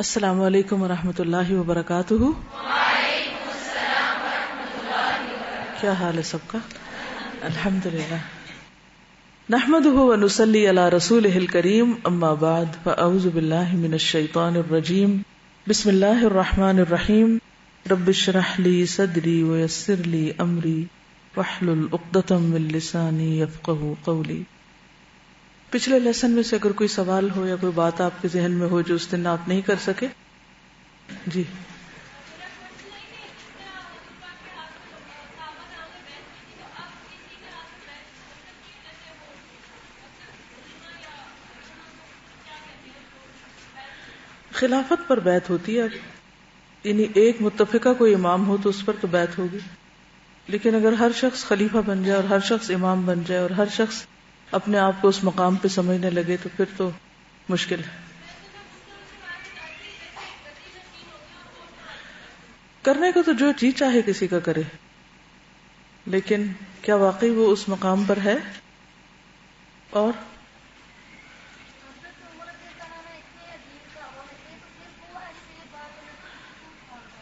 السلام علیکم ورحمۃ اللہ وبرکاتہ. وعلیکم السلام ورحمۃ اللہ وبرکاتہ. کیا حال ہے سب کا؟ الحمدللہ. نحمده ونصلی علی رسولہ الکریم. اما بعد فاعوذ باللہ من الشیطان الرجیم. بسم اللہ الرحمن الرحیم. رب اشرح لی صدری ویسر لی امری واحلل عقدۃ من لسانی یفقہوا قولی. پچھلے لیسن میں سے اگر کوئی سوال ہو یا کوئی بات آپ کے ذہن میں ہو جو اس دن آپ نہیں کر سکے. جی خلافت پر بیعت ہوتی ہے. یعنی ایک متفقہ کوئی امام ہو تو اس پر تو بیعت ہوگی، لیکن اگر ہر شخص خلیفہ بن جائے اور ہر شخص امام بن جائے اور ہر شخص اپنے آپ کو اس مقام پہ سمجھنے لگے تو پھر تو مشکل ہے. کرنے کو تو جو جی چاہے کسی کا کرے، لیکن کیا واقعی وہ اس مقام پر ہے؟ اور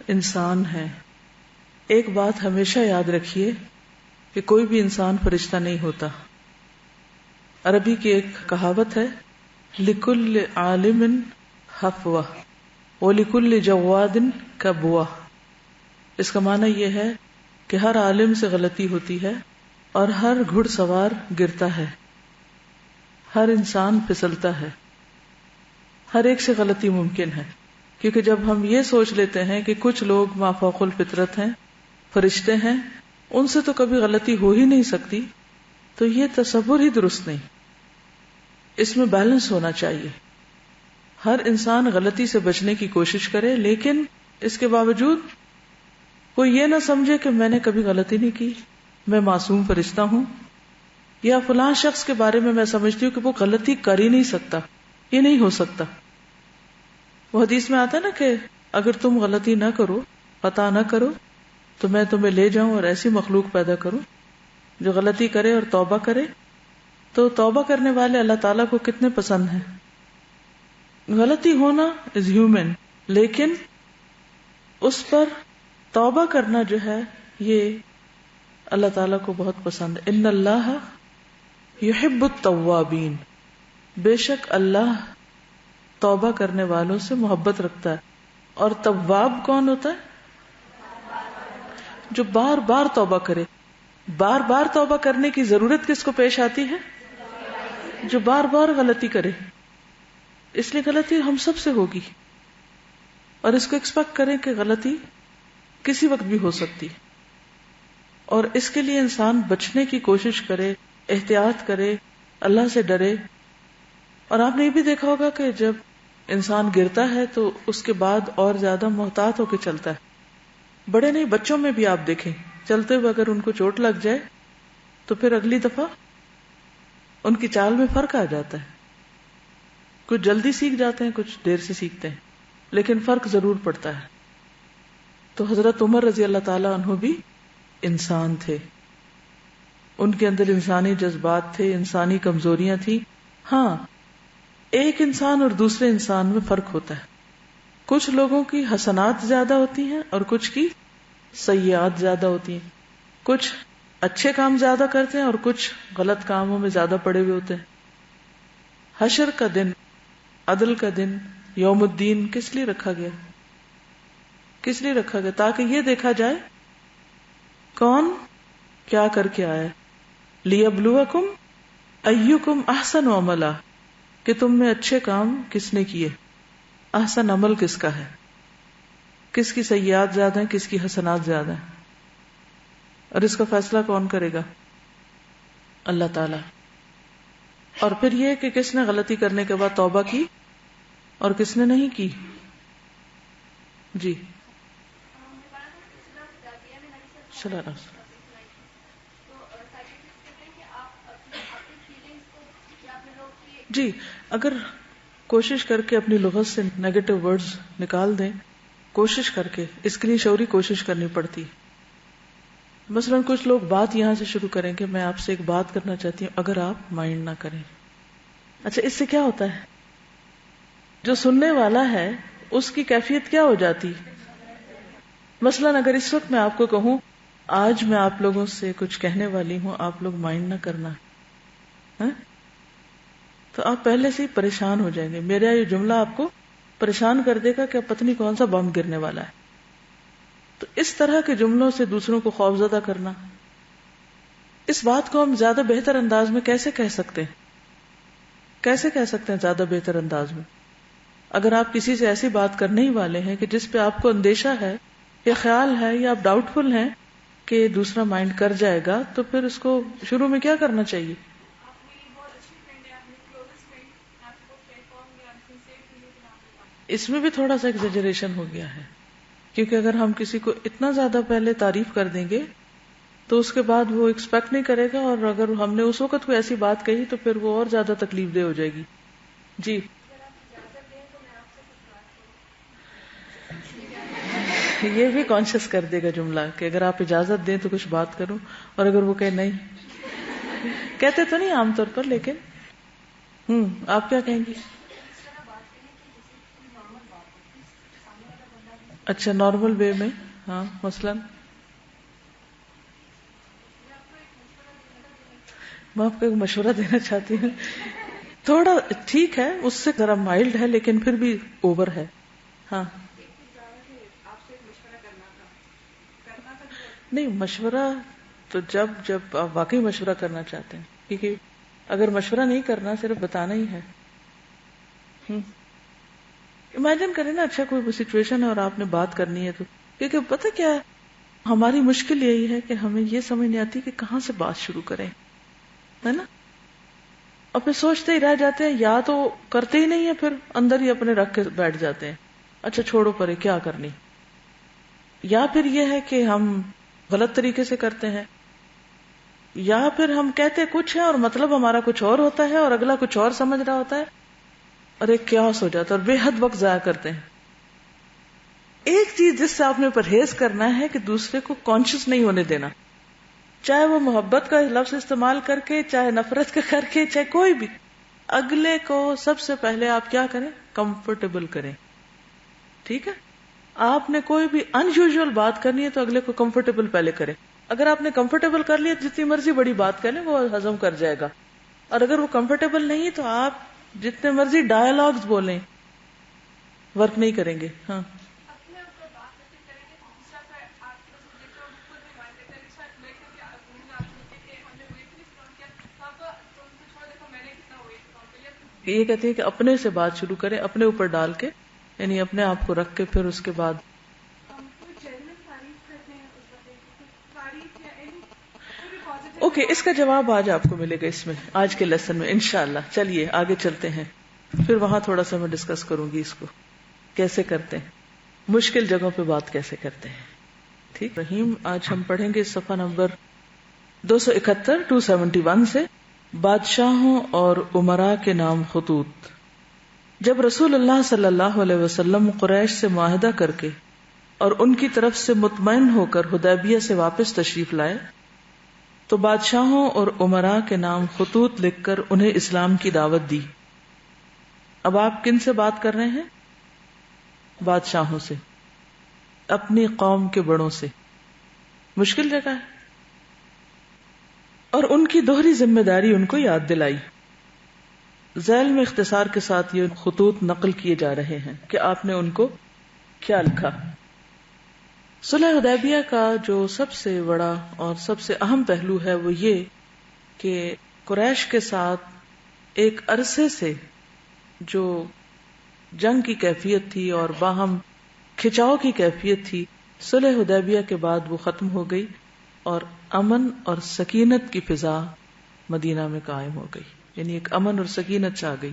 انسان ہے. ایک بات ہمیشہ یاد رکھیے کہ کوئی بھی انسان فرشتہ نہیں ہوتا. عربی کی ایک کہاوت ہے، لِكُلِّ عَالِمٍ حَفْوَةٌ وَلِكُلِّ جَوَّادٍ كَبْوَةٌ. اس کا معنی یہ ہے کہ ہر عالم سے غلطی ہوتی ہے اور ہر گھڑ سوار گرتا ہے، ہر انسان پھسلتا ہے، ہر ایک سے غلطی ممکن ہے. کیونکہ جب ہم یہ سوچ لیتے ہیں کہ کچھ لوگ مافوق الفطرت ہیں، فرشتے ہیں، ان سے تو کبھی غلطی ہو ہی نہیں سکتی، تو یہ تصور ہی درست نہیں. اس میں بیلنس ہونا چاہیے. ہر انسان غلطی سے بچنے کی کوشش کرے، لیکن اس کے باوجود کوئی یہ نہ سمجھے کہ میں نے کبھی غلطی نہیں کی، میں معصوم فرشتہ ہوں، یا فلاں شخص کے بارے میں سمجھتی ہوں کہ وہ غلطی کر ہی نہیں سکتا. یہ نہیں ہو سکتا. وہ حدیث میں آتا ہے نا کہ اگر تم غلطی نہ کرو، خطا نہ کرو، تو میں تمہیں لے جاؤں اور ایسی مخلوق پیدا کروں جو غلطی کرے اور توبہ کرے. تو توبہ کرنے والے اللہ تعالیٰ کو کتنے پسند ہیں. غلطی ہونا از ہیومن، لیکن اس پر توبہ کرنا جو ہے یہ اللہ تعالیٰ کو بہت پسند ہے. ان اللہ یحب التوابین. بے شک اللہ توبہ کرنے والوں سے محبت رکھتا ہے. اور تواب کون ہوتا ہے؟ جو بار بار توبہ کرے. بار بار توبہ کرنے کی ضرورت کس کو پیش آتی ہے؟ جو بار بار غلطی کرے. اس لیے غلطی ہم سب سے ہوگی، اور اس کو ایکسپیکٹ کریں کہ غلطی کسی وقت بھی ہو سکتی، اور اس کے لیے انسان بچنے کی کوشش کرے، احتیاط کرے، اللہ سے ڈرے. اور آپ نے یہ بھی دیکھا ہوگا کہ جب انسان گرتا ہے تو اس کے بعد اور زیادہ محتاط ہو کے چلتا ہے. بڑے نہیں، بچوں میں بھی آپ دیکھیں، چلتے ہوئے اگر ان کو چوٹ لگ جائے تو پھر اگلی دفعہ ان کی چال میں فرق آ جاتا ہے. کچھ جلدی سیکھ جاتے ہیں، کچھ دیر سے سیکھتے ہیں، لیکن فرق ضرور پڑتا ہے. تو حضرت عمر رضی اللہ تعالیٰ عنہ بھی انسان تھے. ان کے اندر انسانی جذبات تھے، انسانی کمزوریاں تھیں. ہاں، ایک انسان اور دوسرے انسان میں فرق ہوتا ہے. کچھ لوگوں کی حسنات زیادہ ہوتی ہیں اور کچھ کی سیئات زیادہ ہوتی ہیں. کچھ اچھے کام زیادہ کرتے ہیں اور کچھ غلط کاموں میں زیادہ پڑے ہوئے ہوتے ہیں. حشر کا دن، عدل کا دن، یوم الدین کس لیے رکھا گیا؟ کس لیے رکھا گیا؟ تاکہ یہ دیکھا جائے کون کیا کر کے آیا. لیبلوکم ایکم احسن عملا، کہ تم میں اچھے کام کس نے کیے، احسن عمل کس کا ہے، کس کی سیئات زیادہ ہیں، کس کی حسنات زیادہ ہیں. اور اس کا فیصلہ کون کرے گا؟ اللہ تعالی. اور پھر یہ کہ کس نے غلطی کرنے کے بعد توبہ کی اور کس نے نہیں کی. جی صلی اللہ علیہ وسلم. جی اگر کوشش کر کے اپنی لغت سے نیگیٹو ورڈز نکال دیں، کوشش کر کے، اس کے لیے شعوری کوشش کرنی پڑتی. مثلا کچھ لوگ بات یہاں سے شروع کریں کہ میں آپ سے ایک بات کرنا چاہتی ہوں، اگر آپ مائنڈ نہ کریں. اچھا، اس سے کیا ہوتا ہے؟ جو سننے والا ہے اس کی کیفیت کیا ہو جاتی. مثلاً اگر اس وقت میں آپ کو کہوں آج میں آپ لوگوں سے کچھ کہنے والی ہوں، آپ لوگ مائنڈ نہ کرنا، تو آپ پہلے سے ہی پریشان ہو جائیں گے. میرا یہ جملہ آپ کو پریشان کر دے گا کہ اب پتہ نہیں کون سا بم گرنے والا ہے. تو اس طرح کے جملوں سے دوسروں کو خوفزدہ کرنا، اس بات کو ہم زیادہ بہتر انداز میں کیسے کہہ سکتے ہیں؟ کیسے کہہ سکتے ہیں زیادہ بہتر انداز میں؟ اگر آپ کسی سے ایسی بات کرنے ہی والے ہیں کہ جس پہ آپ کو اندیشہ ہے یا خیال ہے یا آپ ڈاؤٹ فل ہیں کہ دوسرا مائنڈ کر جائے گا، تو پھر اس کو شروع میں کیا کرنا چاہیے؟ اس میں بھی تھوڑا سا ایگزیجریشن ہو گیا ہے، کیونکہ اگر ہم کسی کو اتنا زیادہ پہلے تعریف کر دیں گے تو اس کے بعد وہ ایکسپیکٹ نہیں کرے گا، اور اگر ہم نے اس وقت کوئی ایسی بات کہی تو پھر وہ اور زیادہ تکلیف دہ ہو جائے گی. جی یہ بھی کانشیس کر دے گا جملہ کہ اگر آپ اجازت دیں تو کچھ بات کروں، اور اگر وہ کہے نہیں، کہتے تو نہیں عام طور پر، لیکن آپ کیا کہیں گی؟ اچھا نارمل وے میں، ہاں مثلاً میں آپ کو ایک مشورہ دینا چاہتی ہوں، تھوڑا ٹھیک ہے اس سے ذرا مائلڈ ہے لیکن پھر بھی اوور ہے. ہاں نہیں، مشورہ تو جب آپ واقعی مشورہ کرنا چاہتے ہیں، کیونکہ اگر مشورہ نہیں کرنا صرف بتانا ہی ہے. امیجن کریں نا، اچھا کوئی سچویشن ہے اور آپ نے بات کرنی ہے، تو کیونکہ پتہ کیا ہے ہماری مشکل یہی ہے کہ ہمیں یہ سمجھ نہیں آتی کہ کہاں سے بات شروع کریں، ہے نا؟ اور پھر سوچتے ہی رہ جاتے ہیں، یا تو کرتے ہی نہیں ہیں، پھر اندر ہی اپنے رکھ کے بیٹھ جاتے ہیں، اچھا چھوڑو پرے کیا کرنی. یا پھر یہ ہے کہ ہم غلط طریقے سے کرتے ہیں، یا پھر ہم کہتے کچھ ہے اور مطلب ہمارا کچھ اور ہوتا ہے اور اگلا کچھ اور سمجھ رہا ہوتا ہے، اور ایک کیاس ہو جاتا ہے اور بے حد وقت ضائع کرتے ہیں. ایک چیز جس سے آپ نے پرہیز کرنا ہے کہ دوسرے کو کانشیس نہیں ہونے دینا، چاہے وہ محبت کا لفظ استعمال کر کے، چاہے نفرت کا کر کے، چاہے کوئی بھی، اگلے کو سب سے پہلے آپ کیا کریں؟ کمفرٹیبل کریں. ٹھیک ہے، آپ نے کوئی بھی ان یوزول بات کرنی ہے تو اگلے کو کمفرٹیبل پہلے کریں. اگر آپ نے کمفرٹیبل کر لیا جتنی مرضی بڑی بات کر لیں وہ ہضم کر جائے گا، اور اگر وہ کمفرٹیبل نہیں تو آپ جتنے مرضی ڈائلاگز بولیں ورک نہیں کریں گے. ہاں یہ کہتے ہیں کہ اپنے سے بات شروع کریں، اپنے اوپر ڈال کے، یعنی اپنے آپ کو رکھ کے پھر اس کے بعد اوکے. اس کا جواب آج آپ کو ملے گا اس میں، آج کے لیسن میں انشاءاللہ. چلیے آگے چلتے ہیں، پھر وہاں تھوڑا سا میں ڈسکس کروں گی اس کو کیسے کرتے ہیں، مشکل جگہوں پہ بات کیسے کرتے ہیں. ٹھیک رحیم، آج ہم پڑھیں گے صفحہ نمبر 271 271 سے بادشاہوں اور امراء کے نام خطوط. جب رسول اللہ صلی اللہ علیہ وسلم قریش سے معاہدہ کر کے اور ان کی طرف سے مطمئن ہو کر حدیبیہ سے واپس تشریف لائے تو بادشاہوں اور امراء کے نام خطوط لکھ کر انہیں اسلام کی دعوت دی. اب آپ کن سے بات کر رہے ہیں؟ بادشاہوں سے، اپنی قوم کے بڑوں سے. مشکل جگہ ہے، اور ان کی دوہری ذمہ داری ان کو یاد دلائی. ذیل میں اختصار کے ساتھ یہ خطوط نقل کیے جا رہے ہیں کہ آپ نے ان کو کیا لکھا. صلح حدیبیہ کا جو سب سے بڑا اور سب سے اہم پہلو ہے وہ یہ کہ قریش کے ساتھ ایک عرصے سے جو جنگ کی کیفیت تھی اور باہم کھچاؤ کی کیفیت تھی، صلح حدیبیہ کے بعد وہ ختم ہو گئی اور امن اور سکینت کی فضا مدینہ میں قائم ہو گئی. یعنی ایک امن اور سکینت چھا گئی،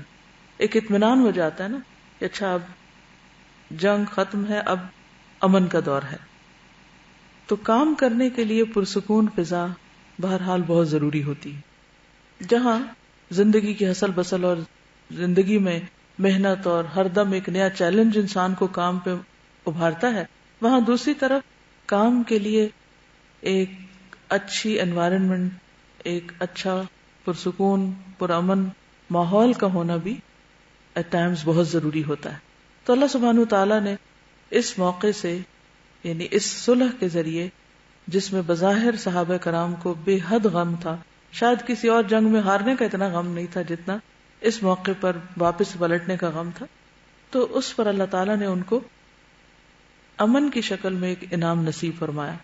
ایک اطمینان ہو جاتا ہے نا کہ اچھا اب جنگ ختم ہے، اب امن کا دور ہے. تو کام کرنے کے لیے پرسکون فضا بہرحال بہت ضروری ہوتی ہے. جہاں زندگی کی ہسل بسل اور زندگی میں محنت اور ہر دم ایک نیا چیلنج انسان کو کام پہ ابھارتا ہے، وہاں دوسری طرف کام کے لیے ایک اچھی انوائرنمنٹ، ایک اچھا پرسکون پرامن ماحول کا ہونا بھی ایٹ ٹائمز بہت ضروری ہوتا ہے. تو اللہ سبحانہ تعالیٰ نے اس موقع سے یعنی اس صلح کے ذریعے جس میں بظاہر صحابہ کرام کو بے حد غم تھا، شاید کسی اور جنگ میں ہارنے کا اتنا غم نہیں تھا جتنا اس موقع پر واپس پلٹنے کا غم تھا، تو اس پر اللہ تعالیٰ نے ان کو امن کی شکل میں ایک انعام نصیب فرمایا.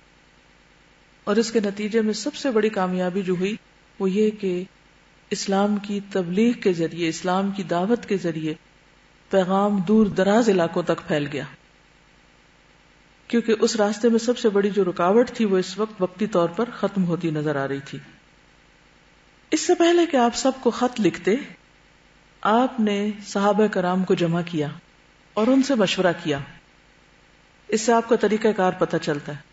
اور اس کے نتیجے میں سب سے بڑی کامیابی جو ہوئی وہ یہ کہ اسلام کی تبلیغ کے ذریعے، اسلام کی دعوت کے ذریعے پیغام دور دراز علاقوں تک پھیل گیا، کیونکہ اس راستے میں سب سے بڑی جو رکاوٹ تھی وہ اس وقت وقتی طور پر ختم ہوتی نظر آ رہی تھی. اس سے پہلے کہ آپ سب کو خط لکھتے، آپ نے صحابہ کرام کو جمع کیا اور ان سے مشورہ کیا. اس سے آپ کا طریقہ کار پتہ چلتا ہے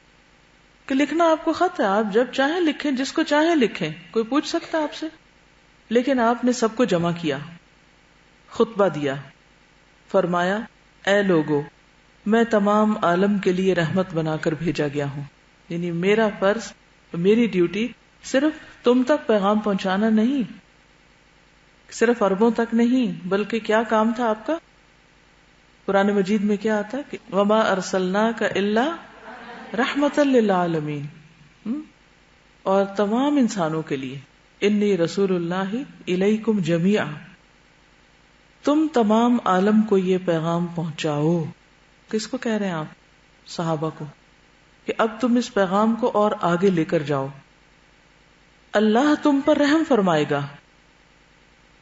کہ لکھنا آپ کو خط ہے، آپ جب چاہیں لکھیں، جس کو چاہیں لکھیں، کوئی پوچھ سکتا ہے آپ سے. لیکن آپ نے سب کو جمع کیا، خطبہ دیا، فرمایا اے لوگو، میں تمام عالم کے لیے رحمت بنا کر بھیجا گیا ہوں. یعنی میرا فرض، میری ڈیوٹی صرف تم تک پیغام پہنچانا نہیں، صرف عربوں تک نہیں، بلکہ کیا کام تھا آپ کا؟ قرآن مجید میں کیا آتا ہے کہ وما ارسلناک الا رحمتا للعالمین، اور تمام انسانوں کے لیے انی رسول اللہ الیکم جمیعا، تم تمام عالم کو یہ پیغام پہنچاؤ. کس کو کہہ رہے ہیں آپ؟ صحابہ کو، کہ اب تم اس پیغام کو اور آگے لے کر جاؤ. اللہ تم پر رحم فرمائے گا.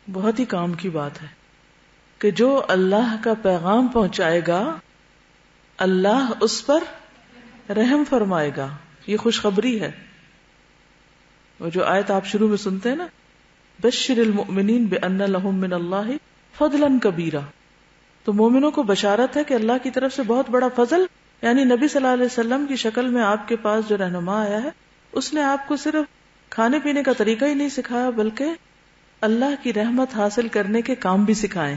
بہت ہی کام کی بات ہے کہ جو اللہ کا پیغام پہنچائے گا اللہ اس پر رحم فرمائے گا. یہ خوشخبری ہے. وہ جو آیت آپ شروع میں سنتے ہیں نا، بشر المؤمنین بان لہم من اللہ فضلا کبیرا، تو مومنوں کو بشارت ہے کہ اللہ کی طرف سے بہت بڑا فضل، یعنی نبی صلی اللہ علیہ وسلم کی شکل میں آپ کے پاس جو رہنما آیا ہے، اس نے آپ کو صرف کھانے پینے کا طریقہ ہی نہیں سکھایا بلکہ اللہ کی رحمت حاصل کرنے کے کام بھی سکھائے.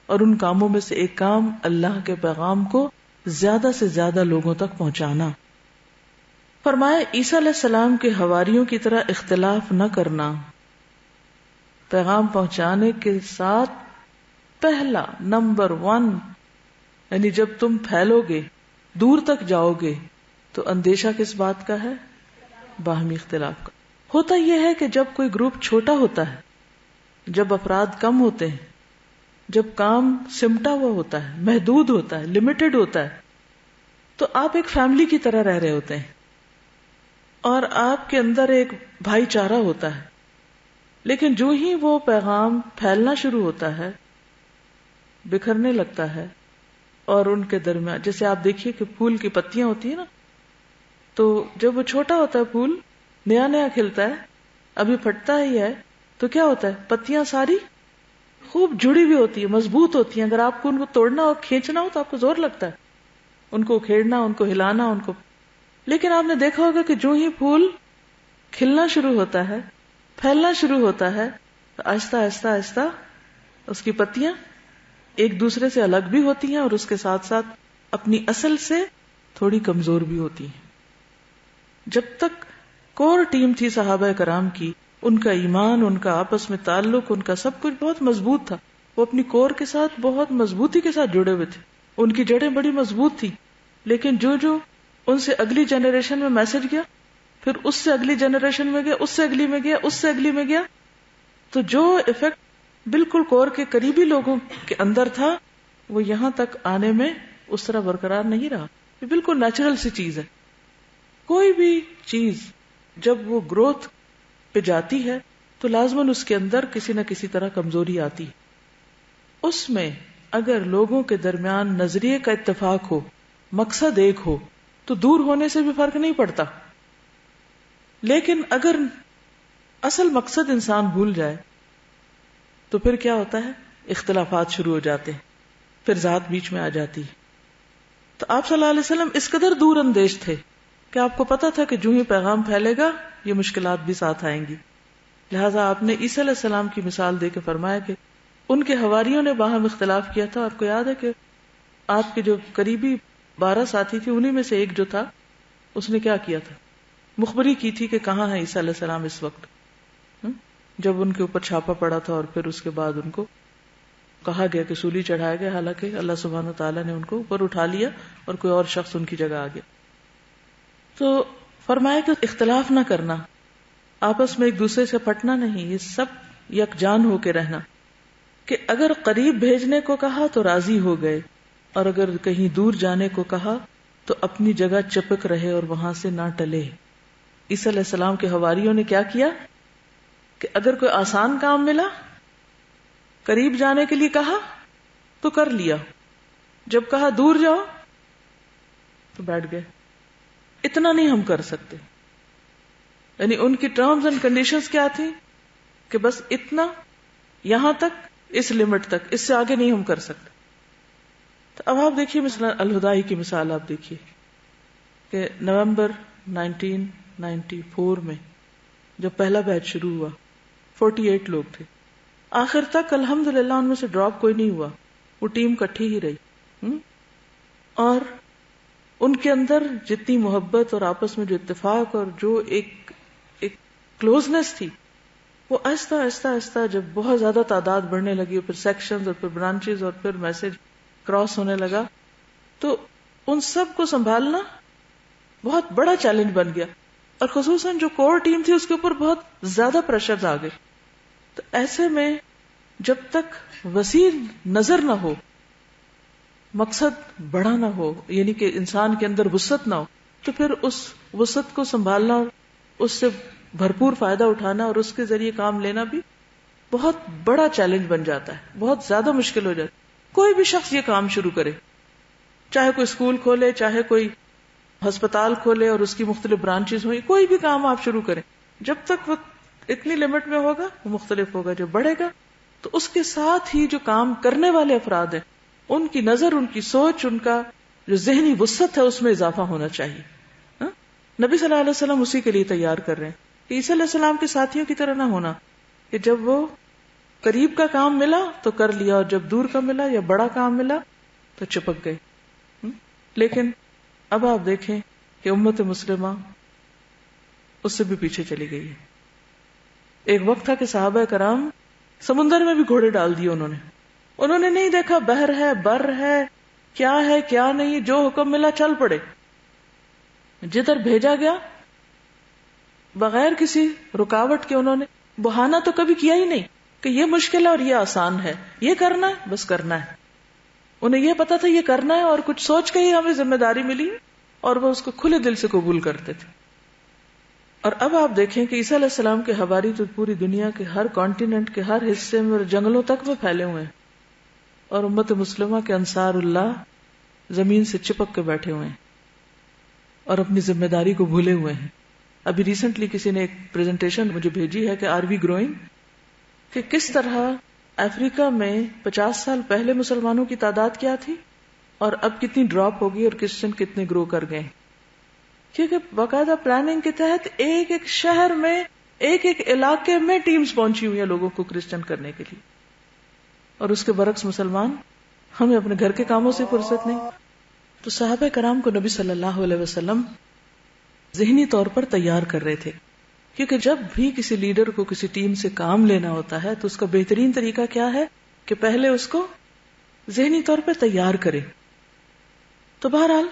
اور ان کاموں میں سے ایک کام اللہ کے پیغام کو زیادہ سے زیادہ لوگوں تک پہنچانا. فرمایا عیسیٰ علیہ السلام کے حواریوں کی طرح اختلاف نہ کرنا. پیغام پہنچانے کے ساتھ پہلا نمبر 1، یعنی جب تم پھیلو گے، دور تک جاؤ گے، تو اندیشہ کس بات کا ہے؟ باہمی اختلاف کا. ہوتا یہ ہے کہ جب کوئی گروپ چھوٹا ہوتا ہے، جب افراد کم ہوتے ہیں، جب کام سمٹا ہوا ہوتا ہے، محدود ہوتا ہے، لمیٹڈ ہوتا ہے، تو آپ ایک فیملی کی طرح رہ رہے ہوتے ہیں اور آپ کے اندر ایک بھائی چارہ ہوتا ہے. لیکن جو ہی وہ پیغام پھیلنا شروع ہوتا ہے، بکھرنے لگتا ہے، اور ان کے درمیان جیسے آپ دیکھیے کہ پھول کی پتیاں ہوتی ہیں نا، تو جب وہ چھوٹا ہوتا ہے، پھول نیا نیا کھلتا ہے، ابھی پھٹتا ہی ہے، تو کیا ہوتا ہے؟ پتیاں ساری خوب جڑی ہوئی ہوتی ہیں، مضبوط ہوتی ہیں. اگر آپ کو ان کو توڑنا اور کھینچنا ہو تو آپ کو زور لگتا ہے، ان کو کھیڑنا، ان کو ہلانا، ان کو. لیکن آپ نے دیکھا ہوگا کہ جو ہی پھول کھلنا شروع ہوتا ہے، پھیلنا شروع ہوتا ہے، تو آہستہ آہستہ آہستہ اس کی پتیاں ایک دوسرے سے الگ بھی ہوتی ہیں اور اس کے ساتھ ساتھ اپنی اصل سے تھوڑی کمزور بھی ہوتی ہیں. جب تک کور ٹیم تھی صحابہ کرام کی، ان کا ایمان، ان کا آپس میں تعلق، ان کا سب کچھ بہت مضبوط تھا. وہ اپنی کور کے ساتھ بہت مضبوطی کے ساتھ جڑے ہوئے تھے، ان کی جڑیں بڑی مضبوط تھی. لیکن جو ان سے اگلی جنریشن میں میسج گیا، پھر اس سے اگلی جنریشن میں گیا، اس سے اگلی میں گیا، اس سے اگلی میں گیا، تو جو ایفیکٹ بالکل کور کے قریبی لوگوں کے اندر تھا وہ یہاں تک آنے میں اس طرح برقرار نہیں رہا. یہ بالکل نیچرل سی چیز ہے. کوئی بھی چیز جب وہ گروتھ پہ جاتی ہے تو لازماً اس کے اندر کسی نہ کسی طرح کمزوری آتی. اس میں اگر لوگوں کے درمیان نظریے کا اتفاق ہو، مقصد ایک ہو، تو دور ہونے سے بھی فرق نہیں پڑتا. لیکن اگر اصل مقصد انسان بھول جائے تو پھر کیا ہوتا ہے؟ اختلافات شروع ہو جاتے ہیں، پھر ذات بیچ میں آ جاتی. تو آپ صلی اللہ علیہ وسلم اس قدر دور اندیش تھے کہ آپ کو پتا تھا کہ جو ہی پیغام پھیلے گا یہ مشکلات بھی ساتھ آئیں گی. لہٰذا آپ نے عیسیٰ علیہ السلام کی مثال دے کے فرمایا کہ ان کے حواریوں نے باہم اختلاف کیا تھا. آپ کو یاد ہے کہ آپ کے جو قریبی 12 ساتھی تھے انہی میں سے ایک جو تھا اس نے کیا کیا تھا؟ مخبری کی تھی کہ کہاں ہے عیسیٰ علیہ السلام اس وقت، جب ان کے اوپر چھاپا پڑا تھا اور پھر اس کے بعد ان کو کہا گیا کہ سولی چڑھایا گیا، حالانکہ اللہ سبحانہ تعالیٰ نے ان کو اوپر اٹھا لیا اور کوئی اور شخص ان کی جگہ آ گیا. تو فرمایا کہ اختلاف نہ کرنا، آپس میں ایک دوسرے سے پٹنا نہیں، یہ سب یکجان ہو کے رہنا، کہ اگر قریب بھیجنے کو کہا تو راضی ہو گئے، اور اگر کہیں دور جانے کو کہا تو اپنی جگہ چپک رہے اور وہاں سے نہ ٹلے. عیسیٰ علیہ السلام کے حواریوں نے کیا کیا کہ اگر کوئی آسان کام ملا، قریب جانے کے لیے کہا تو کر لیا، جب کہا دور جاؤ تو بیٹھ گئے. اتنا نہیں ہم کر سکتے، یعنی ان کی ٹرمز اینڈ کنڈیشنز کیا تھی کہ بس اتنا، یہاں تک، اس لمٹ تک، اس سے آگے نہیں ہم کر سکتے. تو اب آپ دیکھیے مثلا الہدائی کی مثال آپ دیکھیے کہ نومبر 1994 میں جب پہلا بیچ شروع ہوا 48 لوگ تھے، آخر تک الحمدللہ ان میں سے ڈراپ کوئی نہیں ہوا، وہ ٹیم کٹھی ہی رہی. اور ان کے اندر جتنی محبت اور آپس میں جو اتفاق اور جو ایک کلوزنس تھی، وہ آہستہ آہستہ آہستہ جب بہت زیادہ تعداد بڑھنے لگی، پھر سیکشنز اور پھر برانچز اور پھر میسج کراس ہونے لگا، تو ان سب کو سنبھالنا بہت بڑا چیلنج بن گیا. اور خصوصاً جو کور ٹیم تھی اس کے اوپر بہت زیادہ پریشرز آ گئے. تو ایسے میں جب تک وسیع نظر نہ ہو، مقصد بڑا نہ ہو، یعنی کہ انسان کے اندر وسعت نہ ہو، تو پھر اس وسعت کو سنبھالنا، اس سے بھرپور فائدہ اٹھانا اور اس کے ذریعے کام لینا بھی بہت بڑا چیلنج بن جاتا ہے، بہت زیادہ مشکل ہو جاتا ہے. کوئی بھی شخص یہ کام شروع کرے، چاہے کوئی اسکول کھولے، چاہے کوئی ہسپتال کھولے اور اس کی مختلف برانچز ہوئی، کوئی بھی کام آپ شروع کریں، جب تک وہ اتنی لمٹ میں ہوگا وہ مختلف ہوگا. جب بڑھے گا تو اس کے ساتھ ہی جو کام کرنے والے افراد ہیں، ان کی نظر، ان کی سوچ، ان کا جو ذہنی وسعت ہے اس میں اضافہ ہونا چاہیے. نبی صلی اللہ علیہ وسلم اسی کے لیے تیار کر رہے ہیں کہ عیسیٰ علیہ السلام کے ساتھیوں کی طرح نہ ہونا کہ جب وہ قریب کا کام ملا تو کر لیا، اور جب دور کا ملا یا بڑا کام ملا تو چپک گئے. لیکن اب آپ دیکھیں کہ امت مسلمہ اس سے بھی پیچھے چلی گئی ہے. ایک وقت تھا کہ صحابہ کرام سمندر میں بھی گھوڑے ڈال دیے، انہوں نے نہیں دیکھا بحر ہے، بر ہے، کیا نہیں، جو حکم ملا چل پڑے. جدھر بھیجا گیا بغیر کسی رکاوٹ کے انہوں نے بہانہ تو کبھی کیا ہی نہیں کہ یہ مشکل ہے اور یہ آسان ہے، یہ کرنا ہے، بس کرنا ہے. انہیں یہ پتا تھا یہ کرنا ہے، اور کچھ سوچ کے ہی ہمیں ذمہ داری ملی اور وہ اس کو کھلے دل سے قبول کرتے تھے. اور اب آپ دیکھیں کہ عیسیٰ علیہ السلام کے حواری تو پوری دنیا کے ہر کانٹیننٹ کے ہر حصے میں اور جنگلوں تک میں پھیلے ہوئے ہیں، اور امت مسلمہ کے انصار اللہ زمین سے چپک کے بیٹھے ہوئے ہیں اور اپنی ذمہ داری کو بھولے ہوئے ہیں. ابھی ریسنٹلی کسی نے ایک پریزنٹیشن مجھے بھیجی ہے کہ آر وی گروئنگ، کہ کس طرح افریقہ میں 50 سال پہلے مسلمانوں کی تعداد کیا تھی اور اب کتنی ڈراپ ہوگی اور کرسچن کتنے گرو کر گئے. کیونکہ باقاعدہ پلاننگ کے تحت ایک ایک شہر میں، ایک ایک علاقے میں ٹیمز پہنچی ہوئی ہیں لوگوں کو کرسچن کرنے کے لیے. اور اس کے برعکس مسلمان، ہمیں اپنے گھر کے کاموں سے فرصت نہیں. تو صحابہ کرام کو نبی صلی اللہ علیہ وسلم ذہنی طور پر تیار کر رہے تھے، کیونکہ جب بھی کسی لیڈر کو کسی ٹیم سے کام لینا ہوتا ہے تو اس کا بہترین طریقہ کیا ہے کہ پہلے اس کو ذہنی طور پہ تیار کرے. تو بہرحال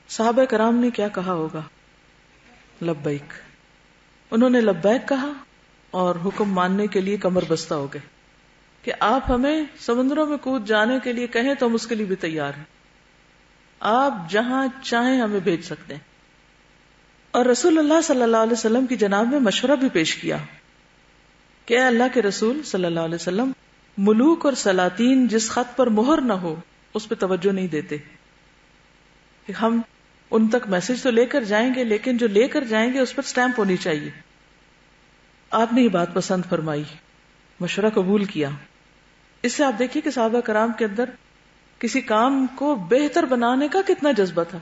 صحابہ کرام نے کیا کہا ہوگا؟ لبیک. انہوں نے لبیک کہا اور حکم ماننے کے لیے کمر بستہ ہو گئے کہ آپ ہمیں سمندروں میں کود جانے کے لیے کہیں تو ہم اس کے لیے بھی تیار ہیں، آپ جہاں چاہیں ہمیں بھیج سکتے ہیں. اور رسول اللہ صلی اللہ علیہ وسلم کی جناب میں مشورہ بھی پیش کیا کہ اے اللہ کے رسول صلی اللہ علیہ وسلم، ملوک اور سلاطین جس خط پر مہر نہ ہو اس پہ توجہ نہیں دیتے. کہ ہم ان تک میسج تو لے کر جائیں گے، لیکن جو لے کر جائیں گے اس پر سٹیمپ ہونی چاہیے. آپ نے یہ بات پسند فرمائی، مشورہ قبول کیا. اس سے آپ دیکھیے کہ صحابہ کرام کے اندر کسی کام کو بہتر بنانے کا کتنا جذبہ تھا.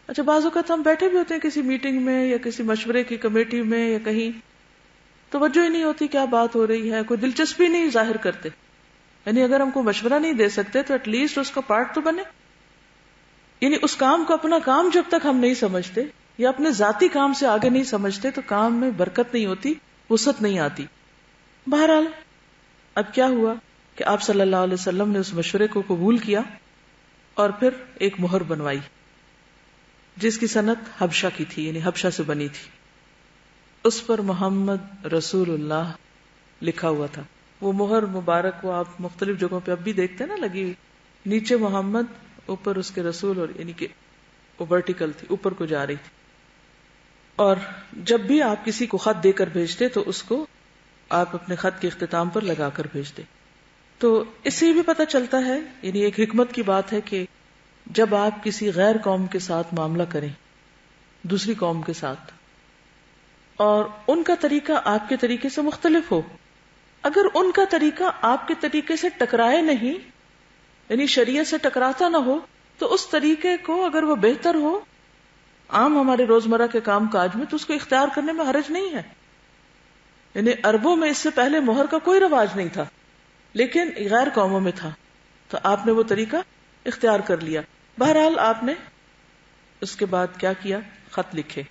اچھا، بعض اوقات ہم بیٹھے بھی ہوتے ہیں کسی میٹنگ میں یا کسی مشورے کی کمیٹی میں یا کہیں، توجہ ہی نہیں ہوتی کیا بات ہو رہی ہے، کوئی دلچسپی نہیں ظاہر کرتے. یعنی اگر ہم کو مشورہ نہیں دے سکتے تو ایٹ لیسٹ اس کا پارٹ تو بنے. یعنی اس کام کو اپنا کام جب تک ہم نہیں سمجھتے یا اپنے ذاتی کام سے آگے نہیں سمجھتے تو کام میں برکت نہیں ہوتی، وسعت نہیں آتی. بہرحال اب کیا ہوا کہ آپ صلی اللہ علیہ وسلم نے اس مشورے کو قبول کیا اور پھر ایک مہر بنوائی جس کی صنعت حبشہ کی تھی، یعنی حبشہ سے بنی تھی. اس پر محمد رسول اللہ لکھا ہوا تھا. وہ مہر مبارک وہ آپ مختلف جگہوں پہ اب بھی دیکھتے ہیں نا لگی ہوئی، نیچے محمد، اوپر اس کے رسول، اور یعنی کہ وہ ورٹیکل تھی، اوپر کو جا رہی تھی. اور جب بھی آپ کسی کو خط دے کر بھیجتے تو اس کو آپ اپنے خط کے اختتام پر لگا کر بھیجتے. تو اس سے بھی پتہ چلتا ہے، یعنی ایک حکمت کی بات ہے کہ جب آپ کسی غیر قوم کے ساتھ معاملہ کریں، دوسری قوم کے ساتھ، اور ان کا طریقہ آپ کے طریقے سے مختلف ہو، اگر ان کا طریقہ آپ کے طریقے سے ٹکرائے نہیں، یعنی شریعت سے ٹکراتا نہ ہو، تو اس طریقے کو اگر وہ بہتر ہو عام ہمارے روزمرہ کے کام کاج میں، تو اس کو اختیار کرنے میں حرج نہیں ہے. یعنی عربوں میں اس سے پہلے مہر کا کوئی رواج نہیں تھا، لیکن غیر قوموں میں تھا، تو آپ نے وہ طریقہ اختیار کر لیا. بہرحال آپ نے اس کے بعد کیا کیا؟ خط لکھے.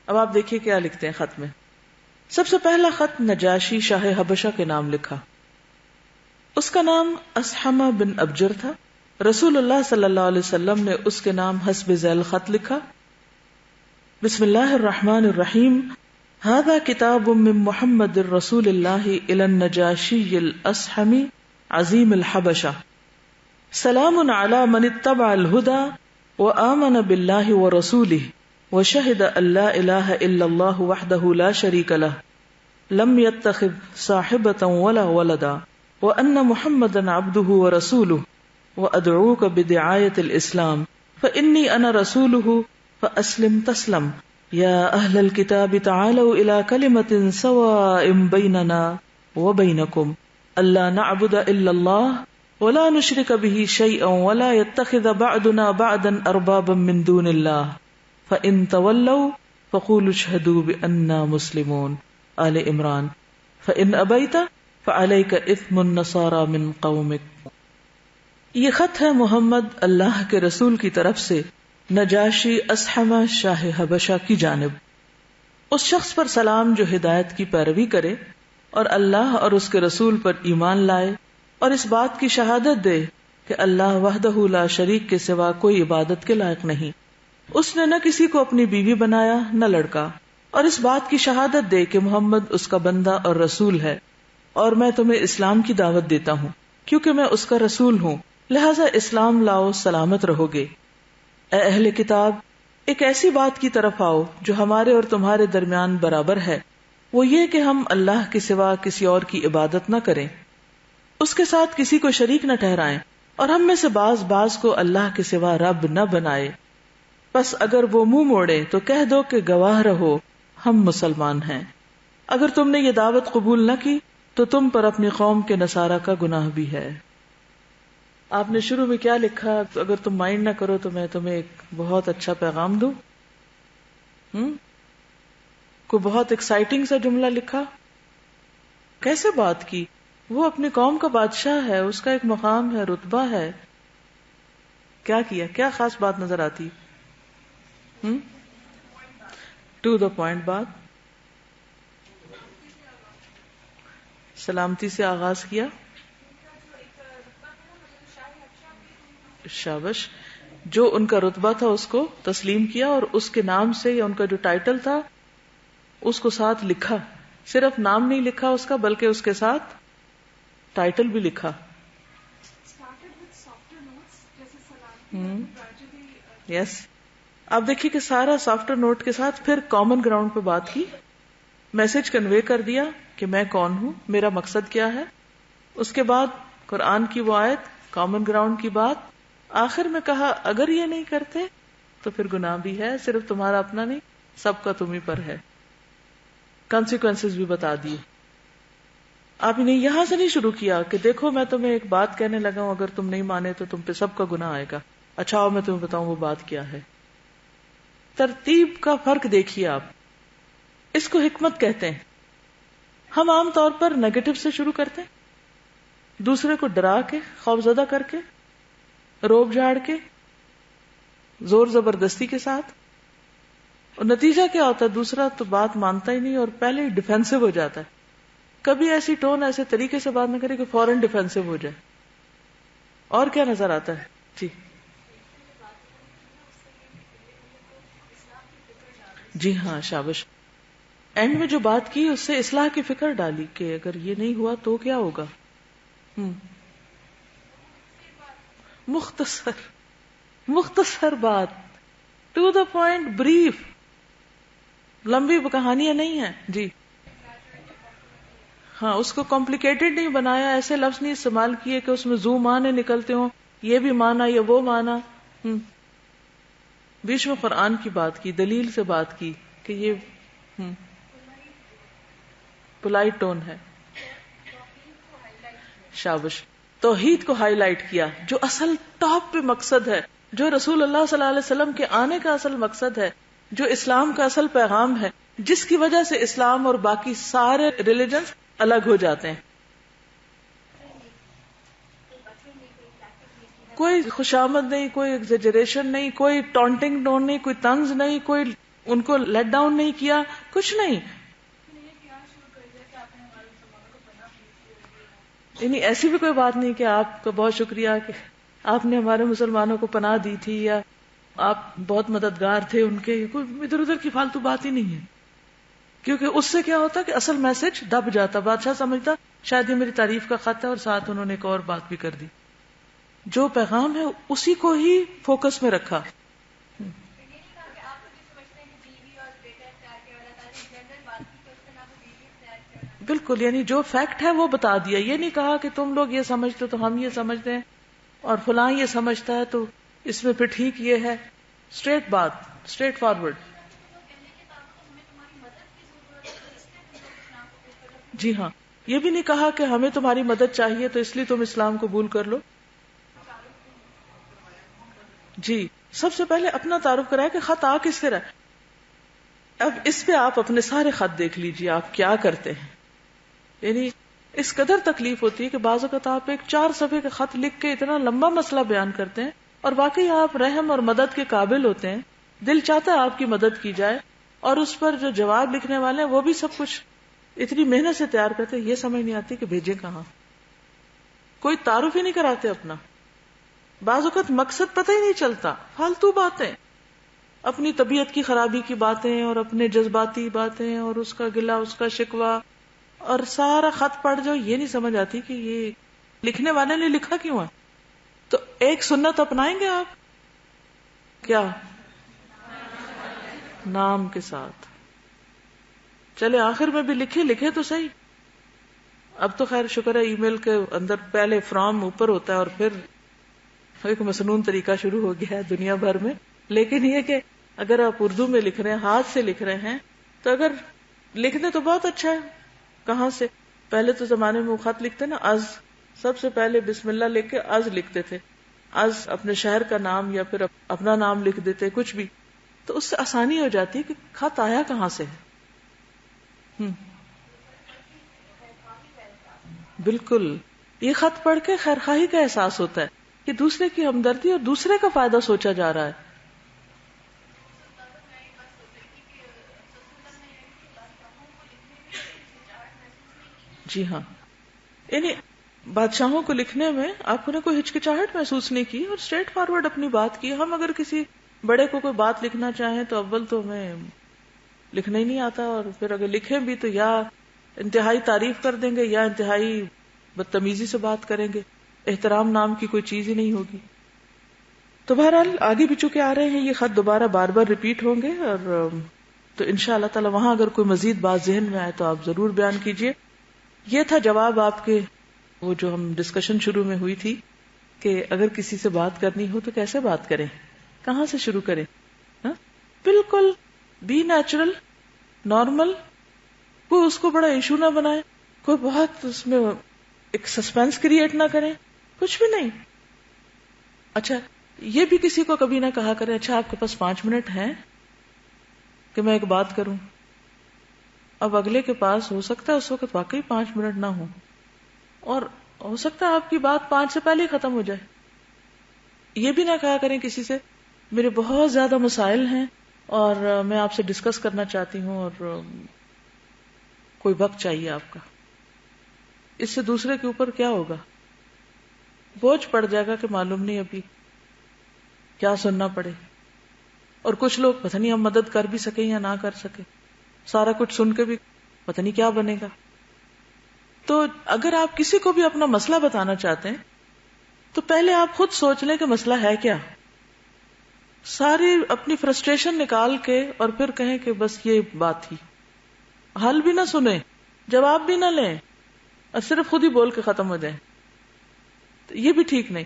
اب آپ دیکھیے کیا لکھتے ہیں خط میں. سب سے پہلا خط نجاشی شاہ حبشہ کے نام لکھا. اس کا نام اسحمہ بن ابجر تھا. رسول اللہ صلی اللہ علیہ وسلم نے اس کے نام حسب ذیل خط لکھا. بسم اللہ الرحمن الرحیم. هذا کتاب من محمد رسول اللہ الی النجاشی الاسحمی عظیم الحبشہ. سلام علی من اتبع الهدى وآمن باللہ ورسولہ وشہد ان لا الہ الا اللہ وحدہ لا شریک لہ لم يتخذ صاحبۃ ولا ولدا وان محمدا عبدہ ورسولہ وادعوک بدعایۃ الاسلام فانی انا رسولہ فاسلم تسلم یا اہل الکتاب تعالوا الی کلمۃ سواء بیننا وبینکم الا نعبد الا اللہ ولا نشرک به شیئا ولا يتخذ بعضنا بعضا اربابا من دون اللہ فَإِن تَوَلَّوْا فَقُولُوا اشْهَدُوا بِأَنَّا مُسْلِمُونَ. آل عمران. فَإِن أَبَيْتَ فَعَلَيْكَ إِثْمُ النَّصَارَى مِن قَوْمِكَ. یہ خط ہے محمد اللہ کے رسول کی طرف سے نجاشی اسحمہ شاہ حبشہ کی جانب. اس شخص پر سلام جو ہدایت کی پیروی کرے اور اللہ اور اس کے رسول پر ایمان لائے اور اس بات کی شہادت دے کہ اللہ وحدہ لا شریک کے سوا کوئی عبادت کے لائق نہیں، اس نے نہ کسی کو اپنی بیوی بنایا نہ لڑکا، اور اس بات کی شہادت دے کہ محمد اس کا بندہ اور رسول ہے، اور میں تمہیں اسلام کی دعوت دیتا ہوں کیونکہ میں اس کا رسول ہوں، لہذا اسلام لاؤ سلامت رہو گے. اے اہل کتاب، ایک ایسی بات کی طرف آؤ جو ہمارے اور تمہارے درمیان برابر ہے، وہ یہ کہ ہم اللہ کے سوا کسی اور کی عبادت نہ کریں، اس کے ساتھ کسی کو شریک نہ ٹھہرائیں، اور ہم میں سے بعض کو اللہ کے سوا رب نہ بنائے. بس اگر وہ منہ موڑے تو کہہ دو کہ گواہ رہو ہم مسلمان ہیں. اگر تم نے یہ دعوت قبول نہ کی تو تم پر اپنی قوم کے نصارہ کا گناہ بھی ہے. آپ نے شروع میں کیا لکھا؟ اگر تم مائنڈ نہ کرو تو میں تمہیں ایک بہت اچھا پیغام دوں. کوئی بہت ایکسائٹنگ سا جملہ لکھا. کیسے بات کی؟ وہ اپنی قوم کا بادشاہ ہے، اس کا ایک مقام ہے، رتبہ ہے. کیا کیا؟ کیا خاص بات نظر آتی؟ ٹو دا پوائنٹ بات. سلامتی سے آغاز کیا. شابش. جو ان کا رتبہ تھا اس کو تسلیم کیا، اور اس کے نام سے یا ان کا جو ٹائٹل تھا اس کو ساتھ لکھا. صرف نام نہیں لکھا اس کا بلکہ اس کے ساتھ ٹائٹل بھی لکھا. یس. آپ دیکھیے کہ سارا سافٹر نوٹ کے ساتھ پھر کامن گراؤنڈ پہ بات کی، میسج کنوے کر دیا کہ میں کون ہوں، میرا مقصد کیا ہے. اس کے بعد قرآن کی وہ آیت، کامن گراؤنڈ کی بات. آخر میں کہا اگر یہ نہیں کرتے تو پھر گناہ بھی ہے، صرف تمہارا اپنا نہیں، سب کا تم ہی پر ہے. کانسیکوینسز بھی بتا دیے. آپ نے یہاں سے نہیں شروع کیا کہ دیکھو میں تمہیں ایک بات کہنے لگا ہوں، اگر تم نہیں مانے تو تم پہ سب کا گناہ آئے گا. اچھا آؤ میں تمہیں بتاؤں وہ بات کیا ہے. ترتیب کا فرق دیکھیے آپ. اس کو حکمت کہتے ہیں. ہم عام طور پر نیگیٹو سے شروع کرتے ہیں، دوسرے کو ڈرا کے، خوفزدہ کر کے، روب جھاڑ کے، زور زبردستی کے ساتھ، اور نتیجہ کیا ہوتا ہے؟ دوسرا تو بات مانتا ہی نہیں اور پہلے ہی ڈیفینسو ہو جاتا ہے. کبھی ایسی ٹون ایسے طریقے سے بات نہ کرے کہ فوراً ڈیفینسو ہو جائے. اور کیا نظر آتا ہے؟ جی جی ہاں، شابش. اینڈ میں جو بات کی اس سے اصلاح کی فکر ڈالی کہ اگر یہ نہیں ہوا تو کیا ہوگا. مختصر بات، ٹو دا پوائنٹ، بریف، لمبی کہانیاں نہیں ہیں. جی ہاں، اس کو کمپلیکیٹڈ نہیں بنایا، ایسے لفظ نہیں استعمال کیے کہ اس میں زو معنی نکلتے ہوں، یہ بھی مانا یا وہ مانا. بیچ میں قرآن کی بات کی، دلیل سے بات کی کہ یہ پولائٹ ٹون ہے. شابش. توحید کو ہائی لائٹ کیا جو اصل ٹاپ پہ مقصد ہے، جو رسول اللہ صلی اللہ علیہ وسلم کے آنے کا اصل مقصد ہے، جو اسلام کا اصل پیغام ہے، جس کی وجہ سے اسلام اور باقی سارے ریلیجنز الگ ہو جاتے ہیں. کوئی خوشامد نہیں، کوئی ایگزیجریشن نہیں، کوئی ٹونٹنگ ٹون نہیں، کوئی طنز نہیں، کوئی ان کو لیٹ ڈاؤن نہیں کیا، کچھ نہیں. یعنی ایسی بھی کوئی بات نہیں کہ آپ کا بہت شکریہ کہ آپ نے ہمارے مسلمانوں کو پناہ دی تھی یا آپ بہت مددگار تھے ان کے، کوئی ادھر ادھر کی فالتو بات ہی نہیں ہے. کیونکہ اس سے کیا ہوتا کہ اصل میسج دب جاتا، بادشاہ سمجھتا شاید یہ میری تعریف کا خط ہے، اور ساتھ انہوں نے ایک اور بات بھی کر دی. جو پیغام ہے اسی کو ہی فوکس میں رکھا. بالکل، یعنی جو فیکٹ ہے وہ بتا دیا. یہ نہیں کہا کہ تم لوگ یہ سمجھتے تو ہم یہ سمجھتے ہیں اور فلاں یہ سمجھتا ہے تو اس میں پھر ٹھیک یہ ہے. اسٹریٹ بات، اسٹریٹ فارورڈ. جی ہاں، یہ بھی نہیں کہا کہ ہمیں تمہاری مدد چاہیے تو اس لیے تم اسلام قبول کر لو. جی، سب سے پہلے اپنا تعارف کرایا کہ خط آ کس سے رہا. اب اس پہ آپ اپنے سارے خط دیکھ لیجئے آپ کیا کرتے ہیں. یعنی اس قدر تکلیف ہوتی ہے کہ بعض اوقات آپ ایک 4 صفحے کا خط لکھ کے اتنا لمبا مسئلہ بیان کرتے ہیں اور واقعی آپ رحم اور مدد کے قابل ہوتے ہیں، دل چاہتا ہے آپ کی مدد کی جائے، اور اس پر جو جواب لکھنے والے ہیں وہ بھی سب کچھ اتنی محنت سے تیار کرتے ہیں، یہ سمجھ نہیں آتی کہ بھیجیں کہاں. کوئی تعارف ہی نہیں کراتے اپنا. بعض اوقات مقصد پتہ ہی نہیں چلتا، فالتو باتیں، اپنی طبیعت کی خرابی کی باتیں اور اپنے جذباتی باتیں اور اس کا گلہ اس کا شکوہ، اور سارا خط پڑھ جاؤ یہ نہیں سمجھ آتی کہ یہ لکھنے والے نے لکھا کیوں ہے. تو ایک سنت اپنائیں گے آپ، کیا؟ نام کے ساتھ. چلے آخر میں بھی لکھے تو صحیح. اب تو خیر شکر ہے ای میل کے اندر پہلے فرام اوپر ہوتا ہے اور پھر ایک مسنون طریقہ شروع ہو گیا ہے دنیا بھر میں. لیکن یہ کہ اگر آپ اردو میں لکھ رہے ہیں، ہاتھ سے لکھ رہے ہیں، تو اگر لکھنے تو بہت اچھا ہے. کہاں سے؟ پہلے تو زمانے میں وہ خط لکھتے نا از، سب سے پہلے بسم اللہ لکھ کے از لکھتے تھے. از اپنے شہر کا نام یا پھر اپنا نام لکھ دیتے، کچھ بھی. تو اس سے آسانی ہو جاتی ہے کہ خط آیا کہاں سے ہے. بالکل، یہ خط پڑھ کے خیرخواہی کا احساس ہوتا ہے کہ دوسرے کی ہمدردی اور دوسرے کا فائدہ سوچا جا رہا ہے. جی ہاں، یعنی بادشاہوں کو لکھنے میں آپ نے کوئی ہچکچاہٹ محسوس نہیں کی اور اسٹریٹ فارورڈ اپنی بات کی. ہم اگر کسی بڑے کو کوئی بات لکھنا چاہیں تو اول تو ہمیں لکھنا ہی نہیں آتا، اور پھر اگر لکھیں بھی تو یا انتہائی تعریف کر دیں گے یا انتہائی بدتمیزی سے بات کریں گے. احترام نام کی کوئی چیز ہی نہیں ہوگی. تو بہرحال آگے بھی چکے آ رہے ہیں، یہ خط دوبارہ بار بار ریپیٹ ہوں گے، اور تو انشاء اللہ تعالی وہاں اگر کوئی مزید بات ذہن میں آئے تو آپ ضرور بیان کیجیے. یہ تھا جواب آپ کے وہ جو ہم ڈسکشن شروع میں ہوئی تھی کہ اگر کسی سے بات کرنی ہو تو کیسے بات کریں، کہاں سے شروع کریں. بالکل بی نیچرل، نارمل، کوئی اس کو بڑا ایشو نہ بنائے، کوئی بہت اس میں ایک سسپینس کریٹ نہ کریں، کچھ بھی نہیں. اچھا یہ بھی کسی کو کبھی نہ کہا کریں اچھا آپ کے پاس 5 منٹ ہیں کہ میں ایک بات کروں. اب اگلے کے پاس ہو سکتا ہے اس وقت واقعی 5 منٹ نہ ہو، اور ہو سکتا ہے آپ کی بات 5 سے پہلے ہی ختم ہو جائے. یہ بھی نہ کہا کریں کسی سے میرے بہت زیادہ مسائل ہیں اور میں آپ سے ڈسکس کرنا چاہتی ہوں اور کوئی وقت چاہیے آپ کا. اس سے دوسرے کے اوپر کیا ہوگا؟ بوجھ پڑ جائے گا کہ معلوم نہیں ابھی کیا سننا پڑے. اور کچھ لوگ پتہ نہیں ہم مدد کر بھی سکیں یا نہ کر سکیں، سارا کچھ سن کے بھی پتہ نہیں کیا بنے گا. تو اگر آپ کسی کو بھی اپنا مسئلہ بتانا چاہتے ہیں تو پہلے آپ خود سوچ لیں کہ مسئلہ ہے کیا، ساری اپنی فرسٹریشن نکال کے اور پھر کہیں کہ بس یہ بات ہی. حل بھی نہ سنیں، جواب بھی نہ لیں اور صرف خود ہی بول کے ختم ہو جائیں، تو یہ بھی ٹھیک نہیں.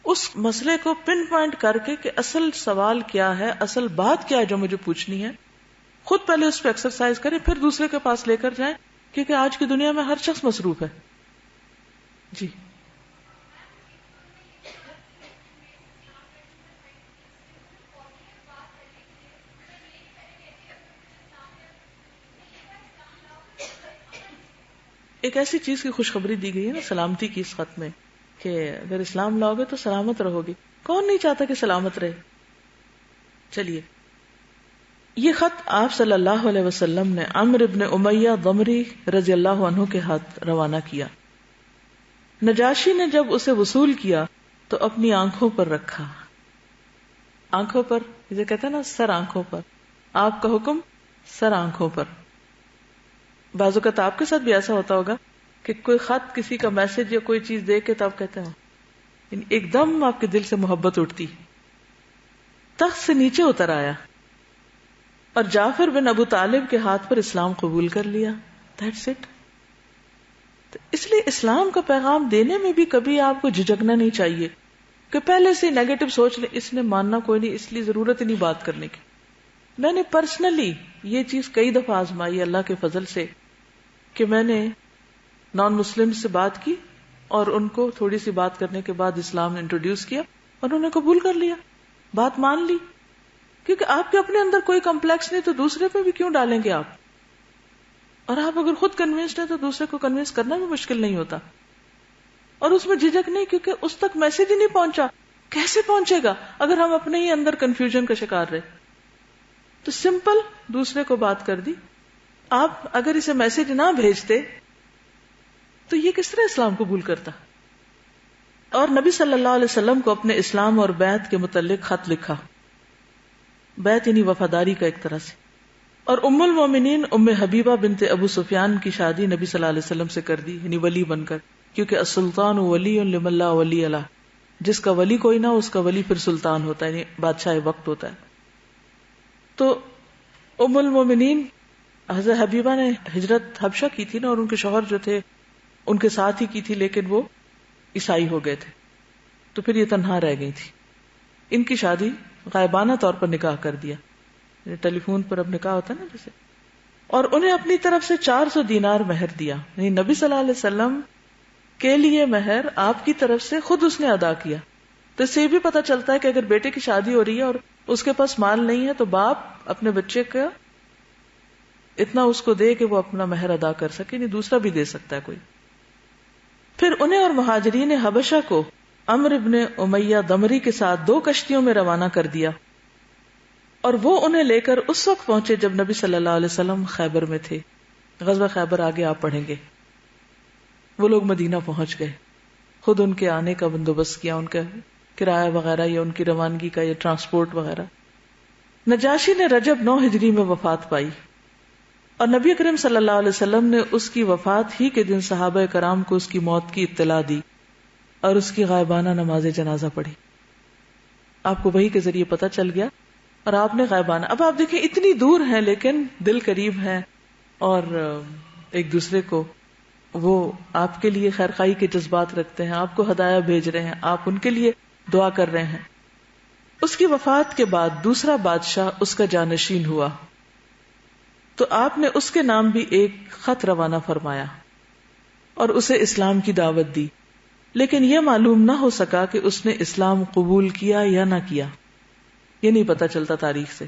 اس مسئلے کو پن پوائنٹ کر کے کہ اصل سوال کیا ہے، اصل بات کیا ہے جو مجھے پوچھنی ہے، خود پہلے اس پہ ایکسرسائز کریں، پھر دوسرے کے پاس لے کر جائیں، کیونکہ آج کی دنیا میں ہر شخص مصروف ہے. جی ایک ایسی چیز کی خوشخبری دی گئی ہے نا سلامتی کی اس خط میں، کہ اگر اسلام لاؤ گے تو سلامت رہو گے. کون نہیں چاہتا کہ سلامت رہے؟ چلیے، یہ خط آپ صلی اللہ علیہ وسلم نے عمرو بن امیہ ضمری رضی اللہ عنہ کے ہاتھ روانہ کیا. نجاشی نے جب اسے وصول کیا تو اپنی آنکھوں پر رکھا. آنکھوں پر، جسے کہتے ہیں نا سر آنکھوں پر، آپ کا حکم سر آنکھوں پر. بعض اوقات آپ کے ساتھ بھی ایسا ہوتا ہوگا کہ کوئی خط، کسی کا میسج یا کوئی چیز دیکھ کے تو آپ کہتے ہیں ایک دم آپ کے دل سے محبت اٹھتی. تخت سے نیچے اتر آیا اور جعفر بن ابو طالب کے ہاتھ پر اسلام قبول کر لیا. That's it. تو اس لیے اسلام کا پیغام دینے میں بھی کبھی آپ کو جھجکنا نہیں چاہیے کہ پہلے سے نیگیٹو سوچ لیں اس نے ماننا کوئی نہیں، اس لیے ضرورت ہی نہیں بات کرنے کی. میں نے پرسنلی یہ چیز کئی دفعہ آزمائی اللہ کے فضل سے کہ میں نے نان مسلم سے بات کی اور ان کو تھوڑی سی بات کرنے کے بعد اسلام انٹروڈیوس کیا اور انہوں نے قبول کر لیا، بات مان لی. کیونکہ آپ کے اپنے اندر کوئی کمپلیکس نہیں تو دوسرے پہ بھی کیوں ڈالیں گے آپ؟ اور آپ اگر خود کنوینسڈ ہیں تو دوسرے کو کنوینس کرنا بھی مشکل نہیں ہوتا. اور اس میں جھجک نہیں، کیونکہ اس تک میسج ہی نہیں پہنچا. کیسے پہنچے گا اگر ہم اپنے ہی اندر کنفیوژن کا شکار رہے؟ تو سمپل دوسرے کو بات کر دی. آپ اگر اسے میسج نہ بھیجتے تو یہ کس طرح اسلام قبول کرتا؟ اور نبی صلی اللہ علیہ وسلم کو اپنے اسلام اور بیعت کے متعلق خط لکھا. بیعت یعنی وفاداری کا ایک طرح سے. اور ام المومنین ام حبیبہ بنت ابو سفیان کی شادی نبی صلی اللہ علیہ وسلم سے کر دی، یعنی ولی بن کر، کیونکہ السلطان ولی لمن لا ولی لہ، جس کا ولی کوئی نہ اس کا ولی پھر سلطان ہوتا ہے، یعنی بادشاہ وقت ہوتا ہے. تو ام المومنین حضرت حبیبہ نے ہجرت حبشہ کی تھی نا، اور ان کے شوہر جو تھے ان کے ساتھ ہی کی تھی، لیکن وہ عیسائی ہو گئے تھے تو پھر یہ تنہا رہ گئی تھی. ان کی شادی غائبانہ طور پر نکاح کر دیا، ٹیلی فون پر اب نکاح ہوتا ہے نا جیسے. اور انہیں اپنی طرف سے 400 دینار مہر دیا، یعنی نبی صلی اللہ علیہ وسلم کے لیے مہر آپ کی طرف سے خود اس نے ادا کیا. تو اس سے یہ بھی پتہ چلتا ہے کہ اگر بیٹے کی شادی ہو رہی ہے اور اس کے پاس مال نہیں ہے تو باپ اپنے بچے کا اتنا اس کو دے کہ وہ اپنا مہر ادا کر سکے، نہیں دوسرا بھی دے سکتا ہے کوئی. پھر انہیں اور مہاجرین حبشہ کو عمرو بن امیہ ضمری کے ساتھ 2 کشتیوں میں روانہ کر دیا، اور وہ انہیں لے کر اس وقت پہنچے جب نبی صلی اللہ علیہ وسلم خیبر میں تھے. غزوہ خیبر آگے آپ پڑھیں گے. وہ لوگ مدینہ پہنچ گئے، خود ان کے آنے کا بندوبست کیا، ان کا کرایہ وغیرہ یا ان کی روانگی کا یا ٹرانسپورٹ وغیرہ. نجاشی نے رجب 9 ہجری میں وفات پائی، اور نبی کریم صلی اللہ علیہ وسلم نے اس کی وفات ہی کے دن صحابہ کرام کو اس کی موت کی اطلاع دی اور اس کی غائبانہ نماز جنازہ پڑھی. آپ کو وحی کے ذریعے پتہ چل گیا اور آپ نے غائبانہ. اب آپ دیکھیں اتنی دور ہیں لیکن دل قریب ہیں اور ایک دوسرے کو وہ آپ کے لیے خیرخواہی کے جذبات رکھتے ہیں، آپ کو ہدایہ بھیج رہے ہیں، آپ ان کے لیے دعا کر رہے ہیں. اس کی وفات کے بعد دوسرا بادشاہ اس کا جانشین ہوا تو آپ نے اس کے نام بھی ایک خط روانہ فرمایا اور اسے اسلام کی دعوت دی، لیکن یہ معلوم نہ ہو سکا کہ اس نے اسلام قبول کیا یا نہ کیا. یہ نہیں پتا چلتا تاریخ سے.